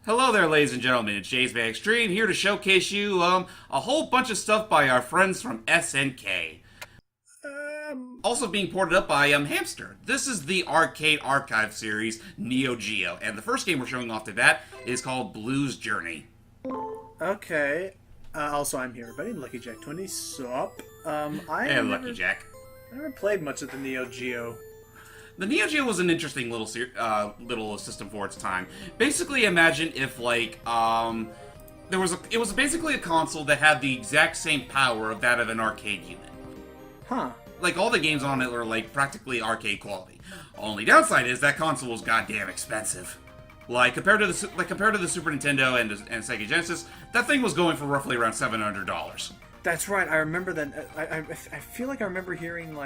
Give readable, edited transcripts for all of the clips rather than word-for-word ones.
Hello there, ladies and gentlemen. It's James Van Extreme here to showcase you a whole bunch of stuff by our friends from SNK. Also being ported up by Hamster. This is the Arcade Archive series Neo Geo, and the first game we're showing off to that is called Blues Journey. Okay. Also, I'm here, everybody. Lucky Jack 20. Sup? Lucky Jack. I never played much of the Neo Geo. The Neo Geo was an interesting little system for its time. Basically, imagine if it was basically a console that had the exact same power of that of an arcade unit. Huh. Like all the games on it were like practically arcade quality. Only downside is that console was goddamn expensive. Like compared to the Super Nintendo and Sega Genesis, that thing was going for roughly around $700. That's right. I remember that. I feel like I remember hearing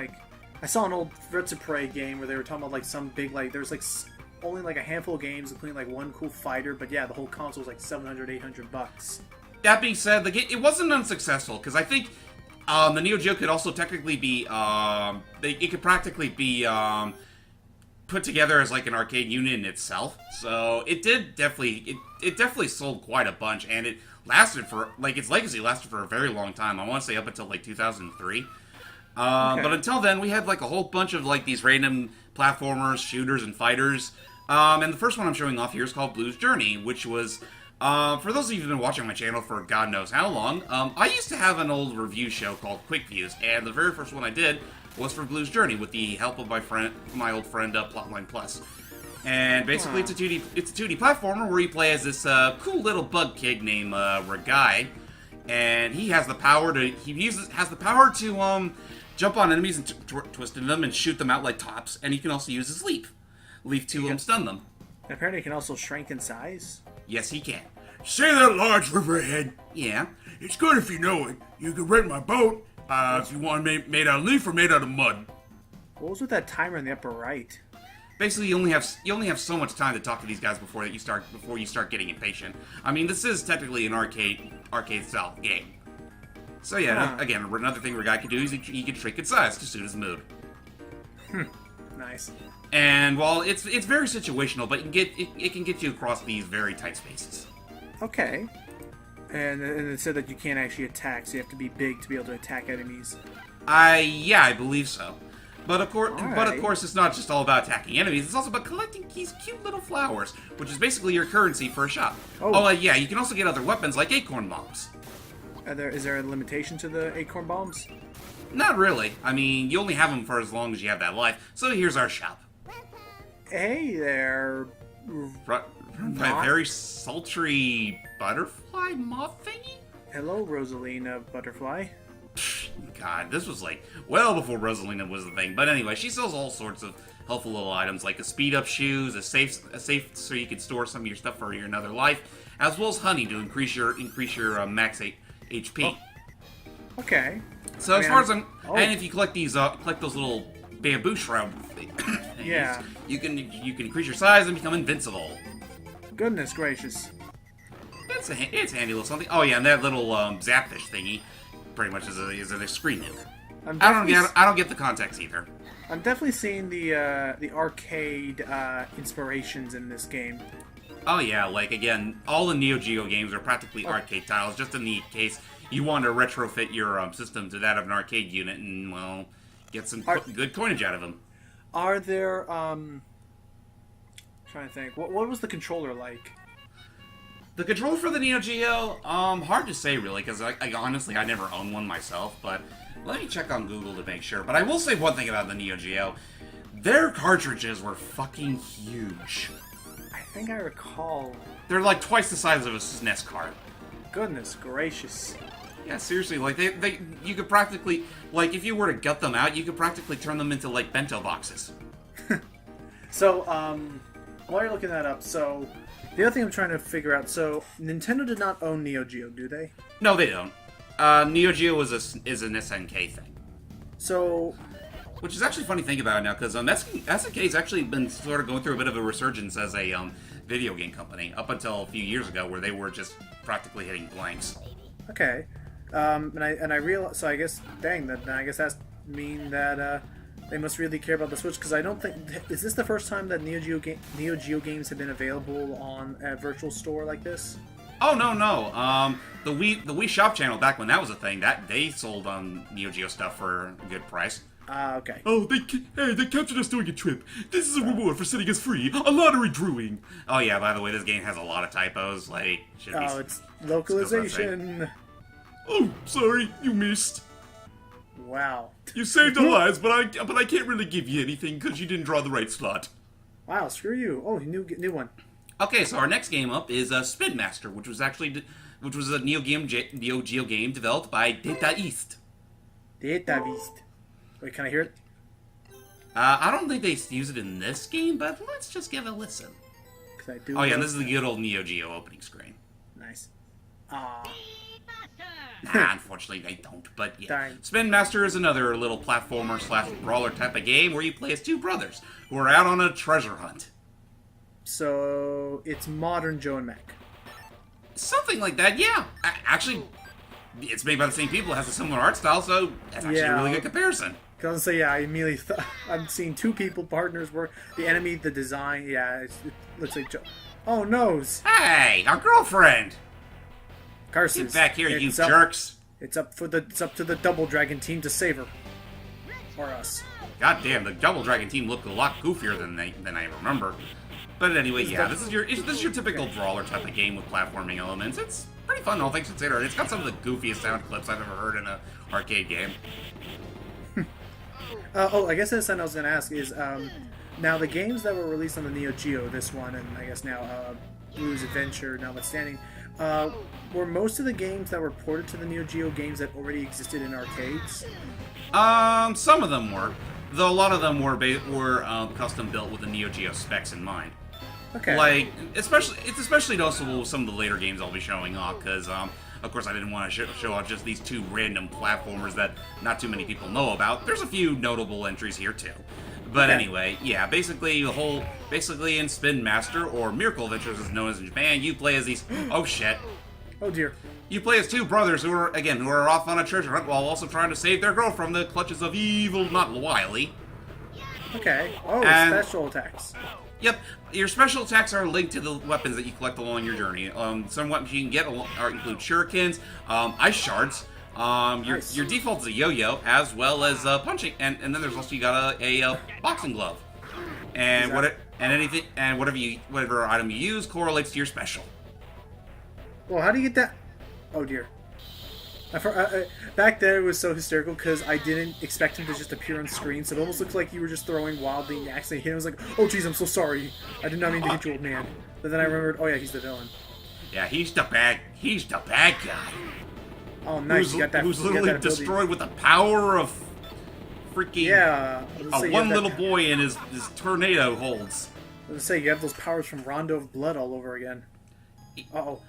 I saw an old Birds of Prey game where they were talking about some big there was only a handful of games, including one cool fighter. But yeah, the whole console was like $700-800. That being said, it wasn't unsuccessful because I think the Neo Geo could also technically be it could practically be put together as an arcade unit in itself. So it definitely sold quite a bunch, and it lasted for its legacy lasted for a very long time. I want to say up until 2003. Okay. But until then, we had a whole bunch of these random platformers, shooters, and fighters. And the first one I'm showing off here is called Blues Journey, which was for those of you who've been watching my channel for God knows how long. I used to have an old review show called Quick Views, and the very first one I did was for Blues Journey with the help of my old friend Plotline Plus. And basically, it's a 2D platformer where you play as this cool little bug kid named Ragai, and he has the power to jump on enemies and twist them and shoot them out like tops, and he can also use his leaf to stun them. Apparently, he can also shrink in size. Yes, he can. Say that large riverhead. Yeah. It's good if you know it. You can rent my boat if you want it made out of leaf or made out of mud. What was with that timer in the upper right? Basically, you only have so much time to talk to these guys before you start getting impatient. I mean, this is technically an arcade style game. So yeah, again, another thing Ragai can do is he can shrink in size to suit his mood. Nice. And while it's very situational, but it can get you across these very tight spaces. Okay. And it said that you can't actually attack, so you have to be big to be able to attack enemies. I believe so. But of course, it's not just all about attacking enemies. It's also about collecting these cute little flowers, which is basically your currency for a shop. Yeah, you can also get other weapons like acorn bombs. Is there a limitation to the acorn bombs? Not really. I mean, you only have them for as long as you have that life. So here's our shop. Hey there. A very sultry butterfly moth thingy? Hello, Rosalina Butterfly. God, this was well before Rosalina was the thing. But anyway, she sells all sorts of helpful little items like a speed up shoes, a safe so you can store some of your stuff for your another life, as well as honey to increase your max HP. Oh. Okay. So and if you collect those little bamboo shroud things, yeah, you can increase your size and become invincible. Goodness gracious. It's a handy little something. Oh yeah, and that little zapfish thingy pretty much is an screen nuke. I don't get the context either. I'm definitely seeing the arcade inspirations in this game. Oh yeah, again, all the Neo Geo games are practically arcade titles, just in the case you want to retrofit your system to that of an arcade unit and, get some good coinage out of them. Are there, trying to think, what was the controller like? The controller for the Neo Geo, hard to say really, because honestly, I never owned one myself, but let me check on Google to make sure. But I will say one thing about the Neo Geo. Their cartridges were fucking huge. I think I recall. They're twice the size of a SNES card. Goodness gracious. Yeah, seriously, you could practically, if you were to gut them out, you could practically turn them into, bento boxes. So, while you're looking that up, so, the other thing I'm trying to figure out, so, Nintendo did not own Neo Geo, do they? No, they don't. Neo Geo is an SNK thing. So... Which is actually a funny thing about it now, because SNK's actually been sort of going through a bit of a resurgence as a video game company, up until a few years ago, where they were just practically hitting blanks. Okay. And I realize, so I guess, dang, I guess that mean that, They must really care about the Switch because I don't think is this the first time that Neo Geo games have been available on a virtual store like this? Oh no. The Wii Shop channel back when that was a thing, that they sold Neo Geo stuff for a good price. Okay. Oh, they captured us doing a trip. This is a reward for setting us free. A lottery drawing. Oh yeah, by the way, this game has a lot of typos. Like, should be. Oh, it's localization. Oh, sorry, you missed. Wow. You saved our lives, but I can't really give you anything because you didn't draw the right slot. Wow, screw you. Oh, new one. Okay, so our next game up is Spin Master, which was a Neo Geo game developed by Data East. Data Beast. Wait, can I hear it? I don't think they use it in this game, but let's just give it a listen. 'Cause I do. Oh yeah, and this is the good old Neo Geo opening screen. Nice. Ah. Unfortunately, they don't. But yeah, Darn. Spin Master is another little platformer / brawler type of game where you play as two brothers who are out on a treasure hunt. So it's modern Joe and Mac. Something like that, yeah. Actually, it's made by the same people. It has a similar art style, so that's actually a really good comparison. Cause say yeah, I immediately thought I'm seeing two people partners work. The enemy, the design, yeah, it looks like Joe. Oh no, Hey, our girlfriend! Carson. Get back here, you jerks! It's up to the Double Dragon team to save her. Or us. God damn, the Double Dragon team looked a lot goofier than I remember. But anyway, yeah, this is your typical brawler type of game with platforming elements. It's pretty fun, all things considered. It's got some of the goofiest sound clips I've ever heard in an arcade game. I guess that's something I was gonna ask is now the games that were released on the Neo Geo, this one, and I guess now Blue's Adventure, notwithstanding, were most of the games that were ported to the Neo Geo games that already existed in arcades? Some of them were, though a lot of them were custom built with the Neo Geo specs in mind. Okay. Like, it's especially noticeable with some of the later games I'll be showing off, because, of course, I didn't want to show off just these two random platformers that not too many people know about. There's a few notable entries here, too. But anyway, yeah, basically in Spin Master, or Miracle Adventures as known as in Japan, you play as these, oh shit. Oh dear. You play as two brothers who are off on a treasure hunt while also trying to save their girl from the clutches of evil, not Wily. Okay. Oh, And- special attacks. Yep, your special attacks are linked to the weapons that you collect along your journey. Some weapons you can get include shurikens, ice shards. Nice. Your default is a yo-yo, as well as punching, and then there's also you got a boxing glove, and whatever item you use correlates to your special. Well, how do you get that? Oh dear. Back there it was so hysterical because I didn't expect him to just appear on screen, so it almost looked like you were just throwing wildly and you accidentally hit him. I was like, oh jeez, I'm so sorry. I did not mean to hit you, old man. But then I remembered, oh yeah, he's the villain. Yeah, he's the bad guy. Oh nice, you got that. Who's you got literally that ability. destroyed with the power of freaking Yeah. one little boy in his tornado holds. I was gonna say you have those powers from Rondo of Blood all over again. Uh-oh.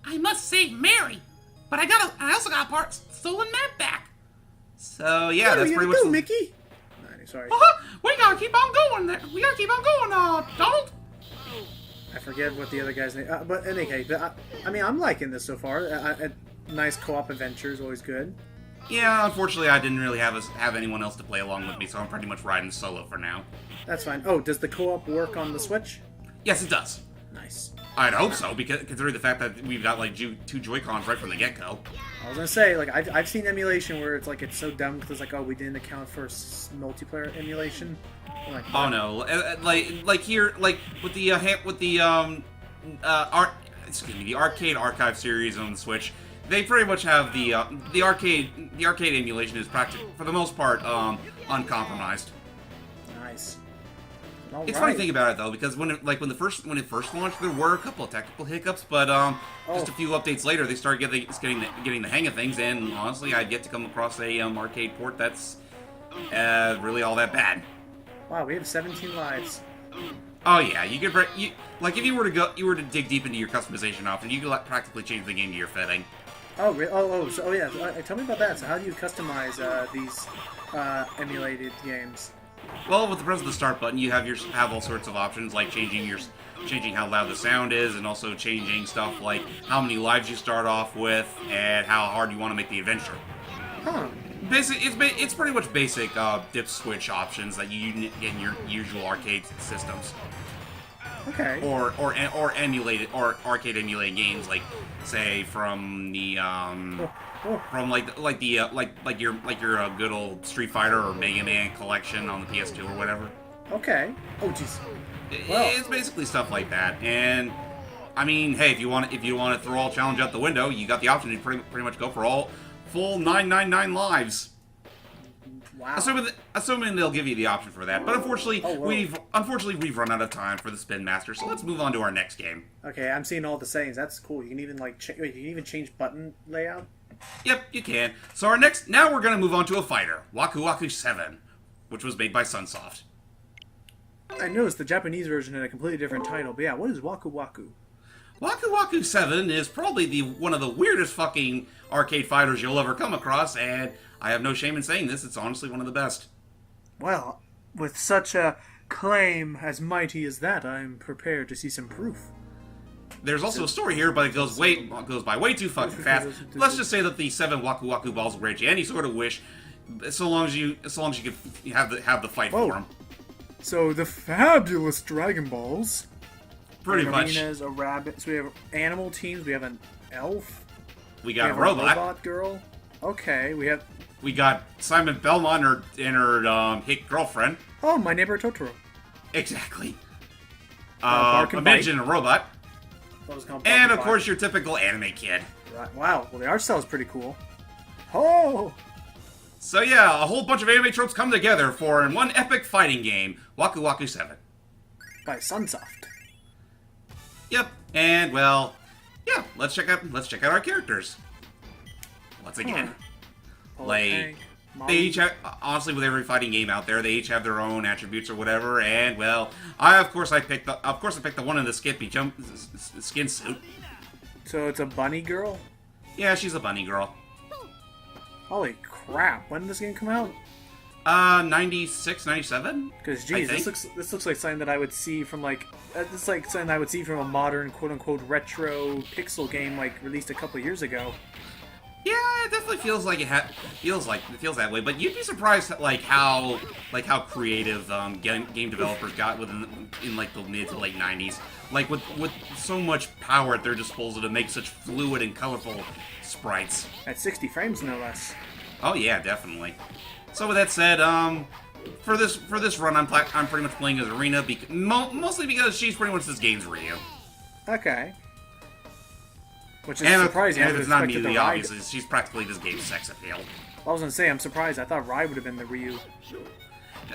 I must save Mary, but I also got a part stolen map back. So yeah, What are that's we pretty gonna much. do, Mickey? No, sorry. We gotta keep on going. We gotta keep on going, Donald. I forget what the other guy's name. But in any case, I mean, I'm liking this so far. Nice co-op adventure is always good. Yeah, unfortunately, I didn't really have anyone else to play along with me, so I'm pretty much riding solo for now. That's fine. Oh, does the co-op work on the Switch? Yes, it does. Nice. I'd hope so, because considering the fact that we've got like two Joy-Cons right from the get-go. I was gonna say, like, I've seen emulation where it's like it's so dumb because it's like, oh, we didn't account for multiplayer emulation. I'm like, Oh no, like here, like with the the Arcade Archive series on the Switch, they pretty much have the arcade emulation is for the most part uncompromised. Nice. It's funny to think about it though, because when it first launched, there were a couple of technical hiccups, but just a few updates later, they started getting the hang of things. And honestly, I'd yet to come across a arcade port that's really all that bad. Wow, we have 17 lives. Oh yeah, if you were to dig deep into your customization option, you could practically change the game to your fitting. Oh, really? Oh yeah. Tell me about that. So how do you customize these emulated games? Well, with the press of the start button, you have all sorts of options like changing how loud the sound is, and also changing stuff like how many lives you start off with and how hard you want to make the adventure. Huh. It's pretty much basic dip switch options that you get in your usual arcade systems, Okay. or emulated or arcade emulated games, like say from the from your good old Street Fighter or Mega Man collection on the PS2 or whatever. Okay. Oh, jeez. Well. It's basically stuff like that, and I mean, hey, if you want to throw all challenge out the window, you got the option to pretty much go for all full 999 lives. Wow. Assuming they'll give you the option for that, but unfortunately, Oh, whoa. we've run out of time for the Spin Master, so let's move on to our next game. Okay, I'm seeing all the settings. That's cool. You can even like wait, you can even change button layout. Yep, you can. So now we're gonna move on to a fighter, Waku Waku 7, which was made by Sunsoft. I noticed the Japanese version had a completely different title, but yeah, what is Waku Waku? Waku Waku 7 is probably one of the weirdest fucking arcade fighters you'll ever come across, and I have no shame in saying this, it's honestly one of the best. Well, with such a claim as mighty as that, I'm prepared to see some proof. There's also a story here, but it goes by way too fucking fast. Let's just say that the 7 Waku Waku balls will grant you any sort of wish, so long as you can have the fight Whoa. for them. So the fabulous Dragon Balls. Pretty We have much. arenas, a rabbit. So we have animal teams. We have an elf. We We got have a robot. girl. Okay, we have. We got Simon Belmont and her hit girlfriend. Oh, My Neighbor Totoro. Exactly. Bark A and midget Bite. and a robot. What was it called? And of Bark course your typical anime kid. Right. Wow. Well, the art style is pretty cool. Oh. So yeah, a whole bunch of anime tropes come together for in one epic fighting game, Waku Waku 7. By Sunsoft. Yep. And well, yeah, let's check out our characters. Once again. Like, Tank, they each have, honestly, with every fighting game out there, they each have their own attributes or whatever. And well, I picked the one in the skin suit. So it's a bunny girl. Yeah, she's a bunny girl. Holy crap! When did this game come out? 96, 97? Because I geez, think. this looks like something that I would see from like this is like something I would see from a modern quote unquote retro pixel game like released a couple years ago. Yeah, it definitely feels like it feels that way. But you'd be surprised at how creative game developers got in like the mid to late 90s. Like with so much power at their disposal to make such fluid and colorful sprites. At 60 frames, no less. Oh yeah, definitely. So with that said, for this run, I'm pretty much playing as Arena, mostly because she's pretty much this game's Ryu. Okay. Which is And surprising. if I would it's not expected immediately the Ride- obvious, she's practically this game's sex appeal. I was gonna say I'm surprised. I thought Rye would have been the Ryu.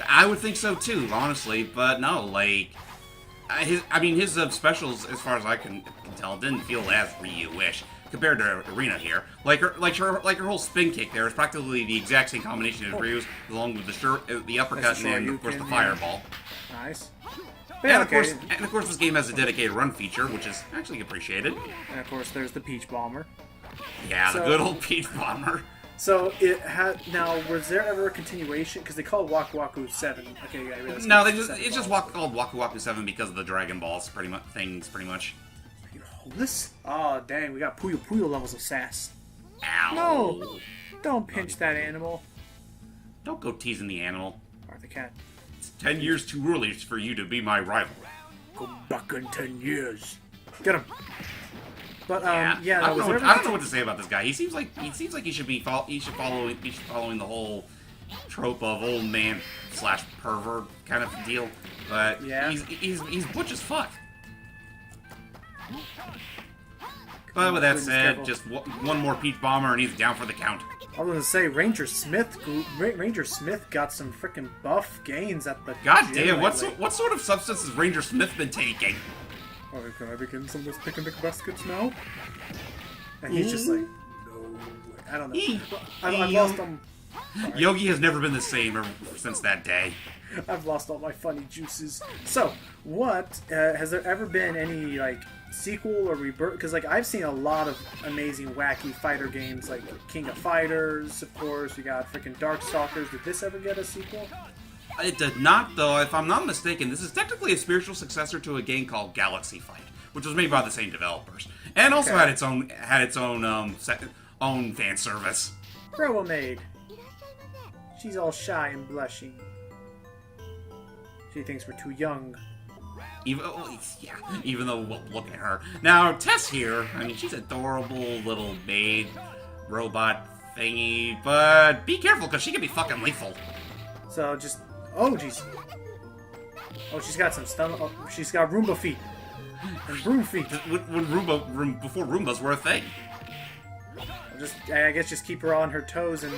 I would think so too, honestly, but no, like his specials, as far as I can tell, didn't feel as Ryu-ish compared to Arena here. Like her whole spin kick there is practically the exact same combination as Ryu's, along with the uppercut That's a and of course the Shoryuken, yeah. fireball. Nice. But yeah, okay. And of course, this game has a dedicated run feature, which is actually appreciated. And of course, there's the Peach Bomber. Yeah, the So- good old Peach Bomber. So it had now. Was there ever a continuation? Because they call it Waku Waku 7. Okay, yeah, I realized No, it's it's 7 just balls. called Waku Waku 7 because of the Dragon Balls, pretty much. You hold this? Oh dang, we got Puyo Puyo levels of sass. Ow! No! Don't pinch that animal. Don't go teasing the animal. Or the cat. It's 10 years too early for you to be my rival. Go back in 10 years. Get him. But Yeah, yeah. I don't, was know there what, ever I don't know what to say about this guy. He seems like he should be following the whole trope of old man / pervert kind of deal. But Yeah. he's butch as fuck. But with that Goodness, said, careful. just one more Peach Bomber and he's down for the count. I was gonna say Ranger Smith. Ranger Smith got some freaking buff gains at the. God gym damn, lately. what sort of substance has Ranger Smith been taking? Oh, can I begin some of this pick and pick baskets now? And he's just like, no. I don't know. I've lost them. Yogi has never been the same since that day. I've lost all my funny juices. So, what has there ever been any like sequel or rebirth? Because like I've seen a lot of amazing, wacky fighter games, like King of Fighters, of course. We got freaking Darkstalkers. Did this ever get a sequel? It did not, though. If I'm not mistaken, this is technically a spiritual successor to a game called Galaxy Fight, which was made by the same developers, and also Okay. had its own own fan service. Very well made. She's all shy and blushing. She thinks we're too young. Even though, well, look at her. Now, Tess here, I mean, she's adorable little maid robot thingy, but be careful, because she can be fucking lethal. So just... Oh, jeez. Oh, she's got some stomach... Oh, she's got Roomba feet. And broom feet. Before Roombas were a thing. I guess just keep her on her toes and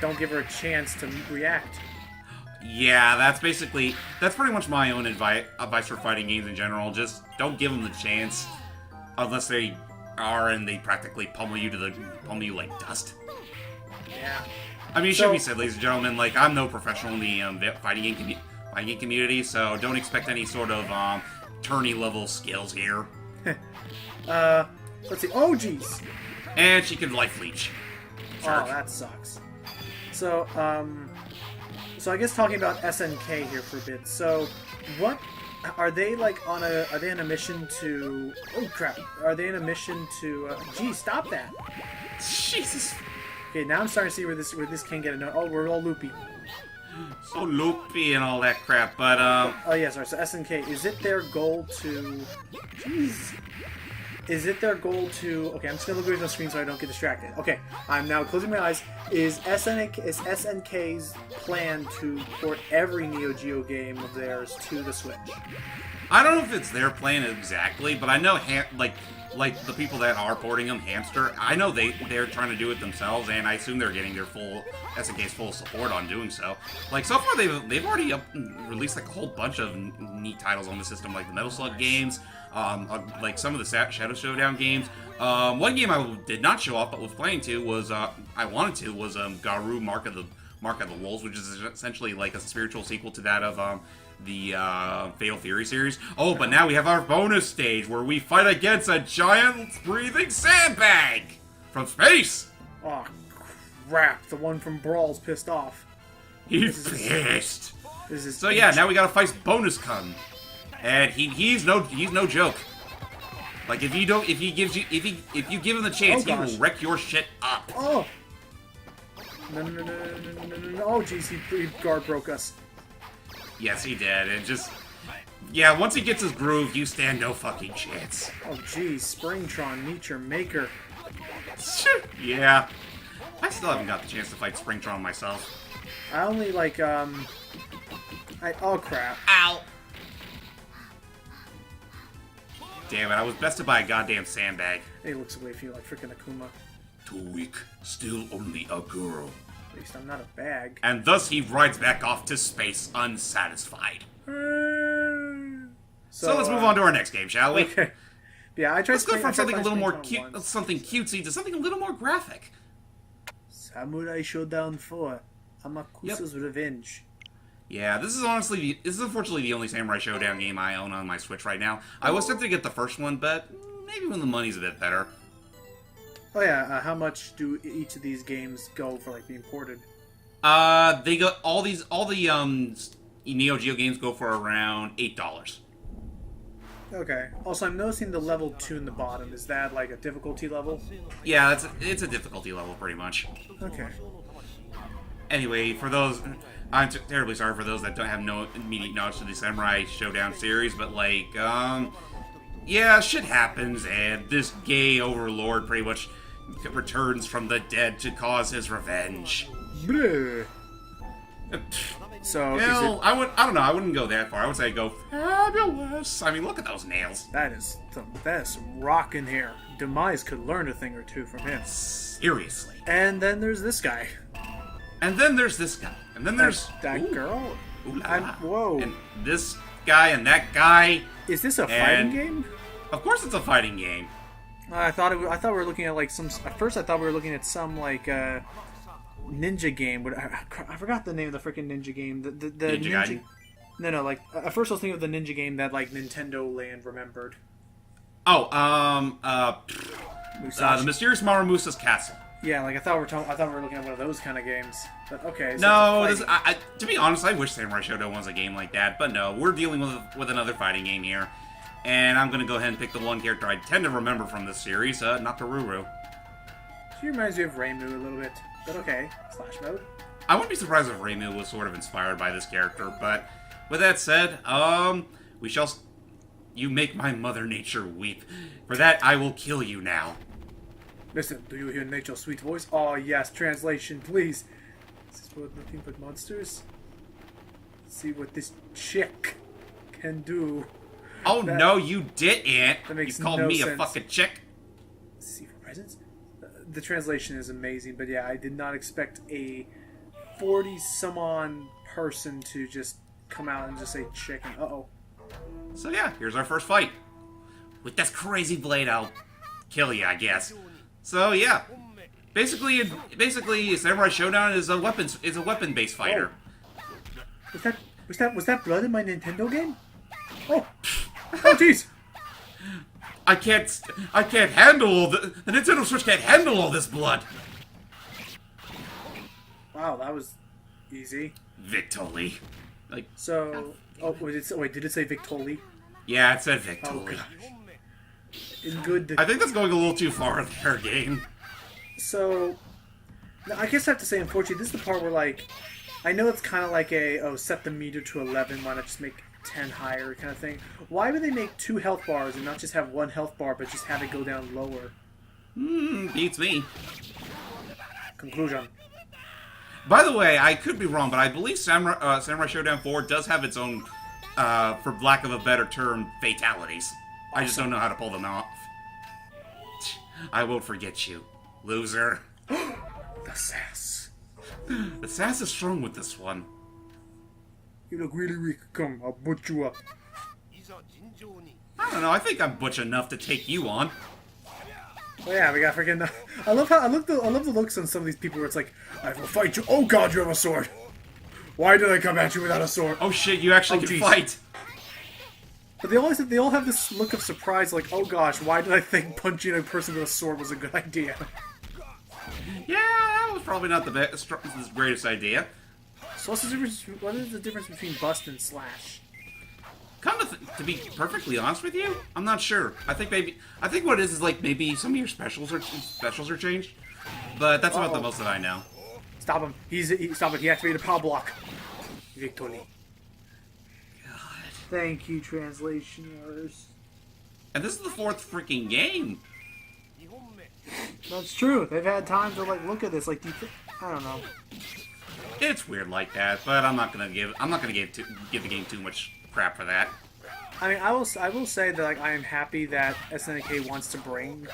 don't give her a chance to react. Yeah, that's pretty much my own advice for fighting games in general. Just don't give them the chance, unless they are and they practically pummel you like dust. Yeah. I mean, it should be said, ladies and gentlemen, like, I'm no professional in the fighting game community, so don't expect any sort of tourney-level skills here. Let's see. Oh, jeez. And she can life leech. Oh, that sucks. So, so I guess talking about SNK here for a bit. So, what are they like on a? Are they on a mission to? Oh crap! Are they on a mission to? Gee, stop that! Jesus. Okay, now I'm starting to see where this can get annoying. Oh, we're all loopy. So loopy and all that crap, but Oh yeah, sorry. So SNK, is it their goal to? Jeez. Is it their goal to... Okay, I'm just going to look at the screen so I don't get distracted. Okay, I'm now closing my eyes. Is SNK's plan to port every Neo Geo game of theirs to the Switch? I don't know if it's their plan exactly, but I know like the people that are porting them, Hamster, I know they're trying to do it themselves, and I assume they're getting their SNK's full support on doing so. Like, so far they've already released like a whole bunch of neat titles on the system, like the Metal Slug games, like some of the Shadow Showdown games. One game I did not show off but was playing to was Garou Mark of the Wolves, which is essentially like a spiritual sequel to that of the Fatal Fury series. Oh, but now we have our bonus stage where we fight against a giant breathing sandbag from space. Oh crap! The one from Brawl's pissed off. He's pissed. This is So yeah, now we gotta fight Bonus Kun. And he's no joke. Like if you give him the chance, he will wreck your shit up. Oh! No. Oh jeez, he guard broke us. Yes, he did. And just yeah, once he gets his groove, you stand no fucking chance. Oh jeez, Springtron, meet your maker. Yeah, I still haven't got the chance to fight Springtron myself. I only like oh crap. Ow! Damn it, I was bested by a goddamn sandbag. He looks away from you like freaking Akuma. Too weak. Still only a girl. At least I'm not a bag. And thus he rides back off to space unsatisfied. So let's move on to our next game, shall we? Okay. Yeah, I tried. Let's go from something a little more cute, something cutesy to something a little more graphic. Samurai Showdown 4: Amakusa's Revenge. Yeah, this is unfortunately the only Samurai Showdown game I own on my Switch right now. I was tempted to get the first one, but maybe when the money's a bit better. Oh yeah, how much do each of these games go for like being ported? They go all the Neo Geo games go for around $8. Okay. Also, I'm noticing the level 2 in the bottom. Is that like a difficulty level? Yeah, it's a difficulty level pretty much. Okay. Anyway, for those, I'm terribly sorry for those that don't have no immediate knowledge of the Samurai Showdown series, but like, yeah, shit happens, and this gay overlord pretty much returns from the dead to cause his revenge. Bleh. So, Well, I don't know. I wouldn't go that far. I would say go fabulous. I mean, look at those nails. that is some rockin' hair. Demise could learn a thing or two from him. Seriously. And then there's this guy. And then there's this guy. And then there's that ooh, girl. Ooh la la. Whoa. And this guy and that guy. Is this a fighting game? Of course, it's a fighting game. I thought we were looking at like some. At first, I thought we were looking at some like ninja game. But I forgot the name of the freaking ninja game. The Ninja Gaiden? No. Like at first, I was thinking of the ninja game that like Nintendo Land remembered. Oh, Musashi. the Mysterious Marumusa's Castle. Yeah, like I thought we were looking at one of those kind of games. But okay. So No, it's a fighting to be honest, I wish Samurai Shodown was a game like that, but no, we're dealing with another fighting game here. And I'm going to go ahead and pick the one character I tend to remember from this series, Nakaruru. She reminds me of Reimu a little bit. But okay, slash mode. I wouldn't be surprised if Reimu was sort of inspired by this character, but with that said, we shall... You make my mother nature weep. For that, I will kill you now. Listen, do you hear nature's sweet voice? Oh yes, translation, please. Is this what nothing but monsters? Let's see what this chick can do. Oh no, you didn't! That makes You called no me a sense. fucking chick? See for presents? The translation is amazing, but yeah, I did not expect a 40-some-on person to just come out and just say chicken. Uh-oh. So yeah, here's our first fight. With this crazy blade, I'll kill you, I guess. So yeah, basically, Samurai Showdown is a weapon-based fighter. Was that blood in my Nintendo game? Oh, oh jeez. I can't handle all the Nintendo Switch can't handle all this blood. Wow, that was easy. Victoli. Like, So, oh, wait, did it say Victoli? yeah, it said Victoli. Oh, gosh. In good. I think that's going a little too far there, game. So, now, I guess I have to say, unfortunately, this is the part where, like, I know it's kind of like set the meter to 11, why not just make 10 higher kind of thing. Why would they make 2 health bars and not just have 1 health bar, but just have it go down lower? Beats me. Conclusion. By the way, I could be wrong, but I believe Samurai Showdown 4 does have its own, for lack of a better term, fatalities. I just don't know how to pull them off. I won't forget you, loser. The sass. The sass is strong with this one. You look really weak. Come, I'll put you up. I don't know, I think I'm butch enough to take you on. Oh yeah, we got freaking. I love the looks on some of these people where it's like, I will fight you. Oh god, you have a sword. Why did I come at you without a sword? Oh shit, you actually can geez. fight! But they all have this look of surprise, like, oh gosh, why did I think punching a person with a sword was a good idea? Yeah, that was probably not the greatest idea. So what's the difference? What is the difference between bust and slash? To be perfectly honest with you, I'm not sure. I think what it is like maybe some of your specials are changed, but that's about the most that I know. Stop him! Stop it! He activated power block. Victory. God. Thank you, translation errors. And this is the 4th freaking game. That's true. They've had time to like look at this. Like, I don't know. It's weird like that, but I'm not gonna give the game too much crap for that. I mean, I will say that like I am happy that SNK wants to bring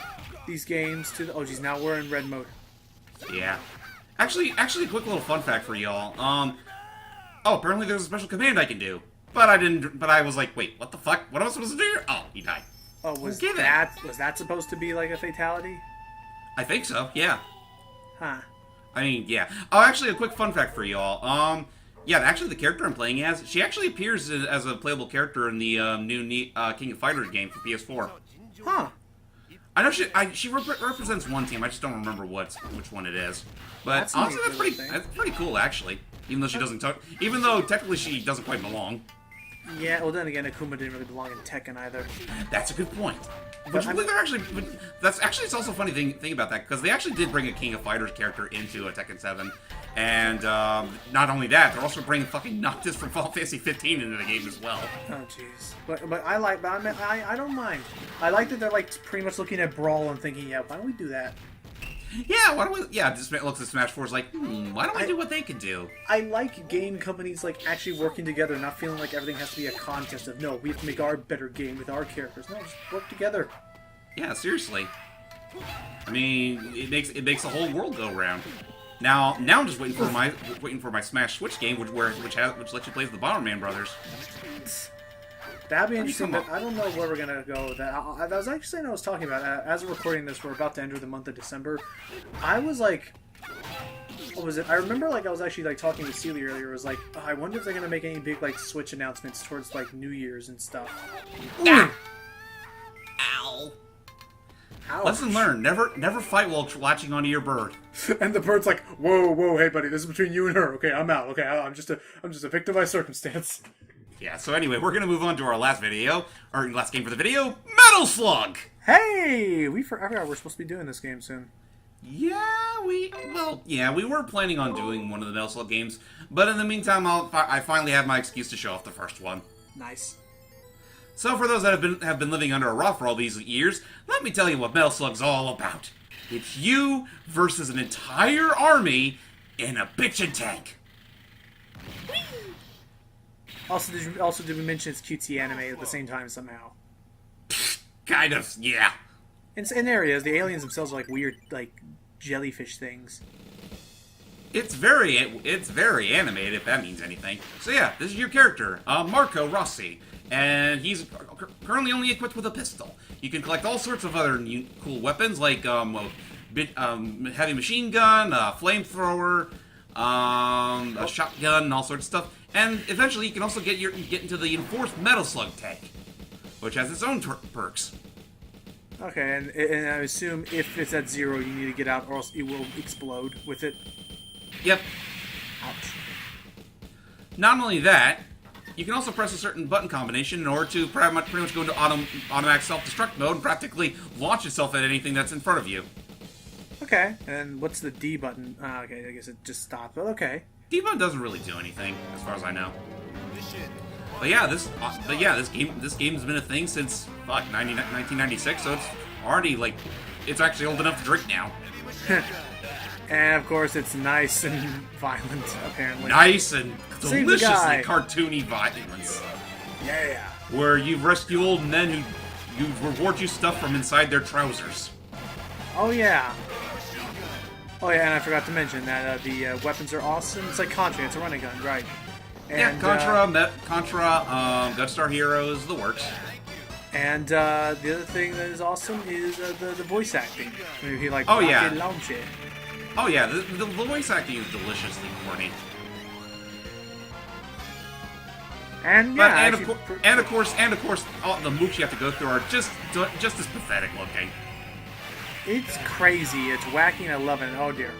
these games to the. Oh, geez, now we're in red mode. Yeah. Actually, a quick little fun fact for y'all. Oh, apparently there's a special command I can do, but I didn't. But I was like, wait, what the fuck? What am I supposed to do here? Oh, he died. Oh, was Okay, then. that supposed to be like a fatality? I think so. Yeah. Huh. I mean, yeah. Oh, actually, a quick fun fact for y'all. Yeah, actually, the character I'm playing as, she actually appears as a playable character in the new King of Fighters game for PS4. Huh. I know she represents one team. I just don't remember which one it is. But That's a honestly, neat little thing. that's pretty cool, actually. Even though she doesn't talk, even though technically she doesn't quite belong. Yeah. Well, then again, Akuma didn't really belong in Tekken either. That's a good point. But Which I they're actually, that's actually, it's also a funny thing about that, because they actually did bring a King of Fighters character into a Tekken 7, and not only that, they're also bringing fucking Noctis from Final Fantasy 15 into the game as well. Oh, jeez. But I don't mind. I like that they're like pretty much looking at Brawl and thinking, yeah, why don't we do that? Yeah, why don't we? Yeah, just looks at Smash 4 is like, why don't we do what they could do? I like game companies like actually working together, not feeling like everything has to be a contest of no, we have to make our better game with our characters. No, just work together. Yeah, seriously. I mean, it makes the whole world go round. Now I'm just waiting for my Smash Switch game, which lets you play as the Bomberman brothers. That'd be interesting, come but I don't know where we're gonna go with that. I was actually saying I was talking about as we're recording this, we're about to enter the month of December. I was like, what was it? I remember like I was actually like talking with Sealy earlier. It was like, I wonder if they're gonna make any big like Switch announcements towards like New Year's and stuff. Ah! Ow! Ouch. Lesson learned: never fight while latching onto your bird. And the bird's like, whoa, hey buddy, this is between you and her. Okay, I'm out. Okay, I'm just a victim by circumstance. Yeah. So anyway, we're gonna move on to our last game for the video: Metal Slug. Hey, I forgot we're supposed to be doing this game soon. Yeah, we were planning on doing one of the Metal Slug games, but in the meantime, I finally have my excuse to show off the first one. Nice. So for those that have been living under a rock for all these years, let me tell you what Metal Slug's all about. It's you versus an entire army in a bitchin' tank. Also, did we mention it's cutesy anime at the same time somehow? Kind of, yeah. In areas, the aliens themselves are like weird, like jellyfish things. It's very animated, if that means anything. So yeah, this is your character, Marco Rossi, and he's currently only equipped with a pistol. You can collect all sorts of other cool weapons, like heavy machine gun, a flamethrower, a shotgun, and all sorts of stuff. And eventually, you can also get into the Enforced Metal Slug tank, which has its own perks. Okay, and I assume if it's at 0, you need to get out, or else it will explode with it. Yep. Ouch. Not only that, you can also press a certain button combination in order to pretty much go into automatic self-destruct mode and practically launch itself at anything that's in front of you. Okay, and what's the D button? Okay, I guess it just stopped, but okay. D button doesn't really do anything, as far as I know. But yeah, this game's been a thing since 1996, so it's already it's actually old enough to drink now. And of course, it's nice and violent, apparently. Nice and Save the guy. deliciously cartoony violence. Yeah. Where you rescue old men who reward you stuff from inside their trousers. Oh yeah. Oh yeah, and I forgot to mention that the weapons are awesome. It's like Contra, it's a running gun, right? And, Yeah, Contra, Gutstar Heroes, the works. And the other thing that is awesome is the voice acting. When he Oh, yeah. rocket launch it. Oh yeah, the voice acting is deliciously corny. And But yeah, and of course, all the moves you have to go through are just as pathetic looking. it's crazy. It's wacky, and I love it. Oh dear.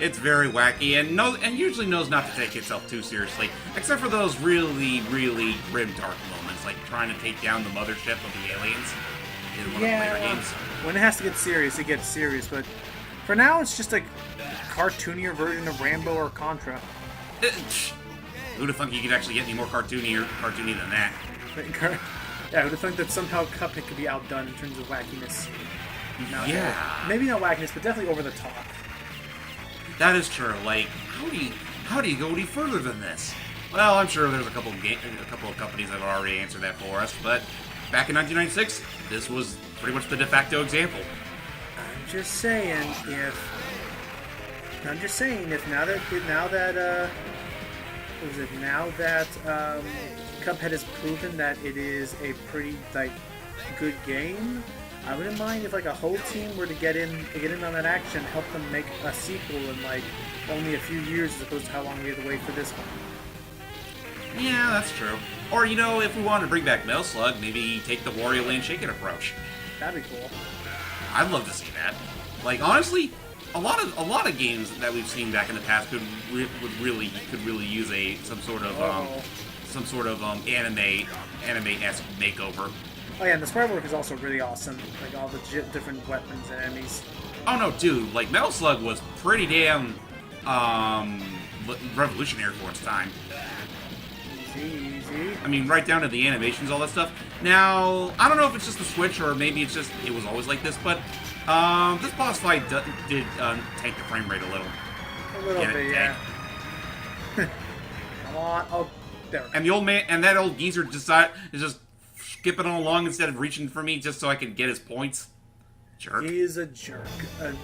It's very wacky and usually knows not to take itself too seriously, except for those really, really grim, dark moments, like trying to take down the mothership of the aliens in one of the later games. When it has to get serious, it gets serious. But for now, it's just a cartoonier version of Rambo or Contra. Who'd have thunk you could actually get any more cartoony than that? Yeah, who'd have thought that somehow Cuphead could be outdone in terms of wackiness. No, Yeah. maybe not wackiness, but definitely over the top. That is true. Like, how do you go any further than this? Well, I'm sure there's a couple of companies that have already answered that for us, but back in 1996, this was pretty much the de facto example. I'm just saying if now that Cuphead has proven that it is a pretty good game, I wouldn't mind if a whole team were to get in on that action, help them make a sequel in only a few years as opposed to how long we had to wait for this one. Yeah, that's true. Or, if we wanted to bring back Metal Slug, maybe take the Wario Land Shake It approach. That'd be cool. I'd love to see that. Honestly, a lot of games that we've seen back in the past could really use some sort of anime-esque makeover. Oh yeah, and the sprite work is also really awesome. All the different weapons and enemies. Oh no, dude! Metal Slug was pretty damn revolutionary for its time. Easy. I mean, right down to the animations, all that stuff. Now, I don't know if it's just the Switch or maybe it's just it was always like this, but this boss fight did tank the frame rate a little. A little bit, yeah. Come on. Oh, there. And the old man and that old geezer is just skipping on along instead of reaching for me just so I can get his points. Jerk. He is a jerk.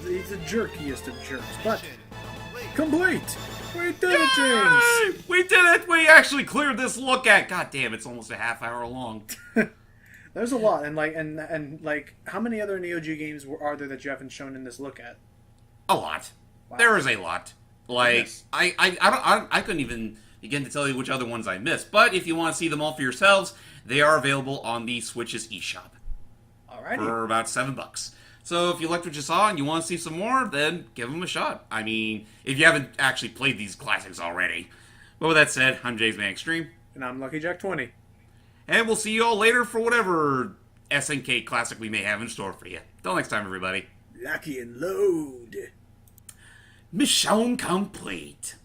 He's the jerkiest of jerks. But complete. We did it, James. We did it. We actually cleared this look at. God damn, it's almost a half hour long. There's a lot, and how many other Neo Geo games are there that you haven't shown in this look at? A lot. Wow. There is a lot. Yes. I couldn't even begin to tell you which other ones I missed. But if you want to see them all for yourselves, they are available on the Switch's eShop. Alrighty. For about $7. So if you liked what you saw and you want to see some more, then give them a shot. I mean, if you haven't actually played these classics already. But with that said, I'm James Man Extreme. And I'm Lucky Jack 20. And we'll see you all later for whatever SNK classic we may have in store for you. Till next time, everybody. Locky and load. Mission complete.